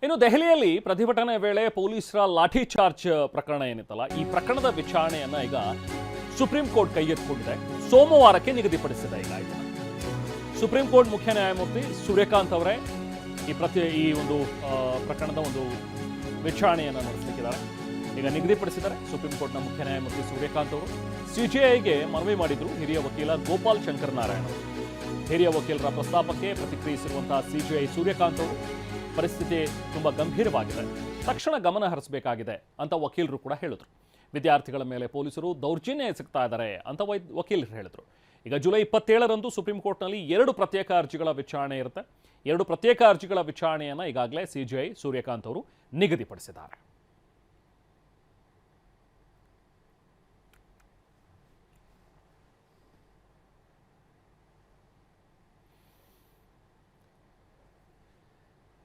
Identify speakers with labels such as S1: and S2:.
S1: ಇನ್ನು ದೆಹಲಿಯಲ್ಲಿ ಪ್ರತಿಭಟನೆ ವೇಳೆ ಪೊಲೀಸರ ಲಾಠಿ ಚಾರ್ಜ್ ಪ್ರಕರಣ ಏನಿತ್ತಲ್ಲ, ಈ ಪ್ರಕರಣದ ವಿಚಾರಣೆಯನ್ನ ಈಗ ಸುಪ್ರೀಂ ಕೋರ್ಟ್ ಕೈಗೆತ್ತಿಕೊಂಡಿದೆ. ಸೋಮವಾರಕ್ಕೆ ನಿಗದಿಪಡಿಸಿದೆ. ಈಗ ಇದನ್ನು ಸುಪ್ರೀಂ ಕೋರ್ಟ್ ಮುಖ್ಯ ನ್ಯಾಯಮೂರ್ತಿ ಸೂರ್ಯಕಾಂತ್ ಅವರೇ ಈ ಒಂದು ಪ್ರಕರಣದ ಒಂದು ವಿಚಾರಣೆಯನ್ನು ನಡೆಸಲಿಕ್ಕಿದ್ದಾರೆ. ಈಗ ನಿಗದಿಪಡಿಸಿದ್ದಾರೆ. ಸುಪ್ರೀಂ ಕೋರ್ಟ್ನ ಮುಖ್ಯ ನ್ಯಾಯಮೂರ್ತಿ ಸೂರ್ಯಕಾಂತ್ ಅವರು ಸಿಜೆಐಗೆ ಮನವಿ ಮಾಡಿದ್ರು. ಹಿರಿಯ ವಕೀಲ ಗೋಪಾಲ್ ಶಂಕರ್ ನಾರಾಯಣ್ ಅವರು ಹಿರಿಯ ವಕೀಲರ ಪ್ರಸ್ತಾಪಕ್ಕೆ ಪ್ರತಿಕ್ರಿಯಿಸಿರುವಂತಹ ಸಿಜೆಐ ಸೂರ್ಯಕಾಂತ್ ಅವರು ಪರಿಸ್ಥಿತಿ ತುಂಬಾ ಗಂಭೀರವಾಗಿದೆ, ತಕ್ಷಣ ಗಮನ ಹರಿಸಬೇಕಾಗಿದೆ ಅಂತ ವಕೀಲರು ಕೂಡ ಹೇಳಿದ್ರು. ವಿದ್ಯಾರ್ಥಿಗಳ ಮೇಲೆ ಪೊಲೀಸರು ದೌರ್ಜನ್ಯ ಎಸಗ್ತಾ ಇದ್ದಾರೆ ಅಂತ ವಕೀಲರು ಹೇಳಿದ್ರು. ಈಗ ಜುಲೈ 27ರಂದು ಸುಪ್ರೀಂ ಕೋರ್ಟ್ನಲ್ಲಿ 2 ಪ್ರತ್ಯೇಕ ಅರ್ಜಿಗಳ ವಿಚಾರಣೆ ಇರುತ್ತೆ. 2 ಪ್ರತ್ಯೇಕ ಅರ್ಜಿಗಳ ವಿಚಾರಣೆಯನ್ನು ಈಗಾಗಲೇ ಸಿಜೆಐ ಸೂರ್ಯಕಾಂತ್ ಅವರು ನಿಗದಿಪಡಿಸಿದ್ದಾರೆ.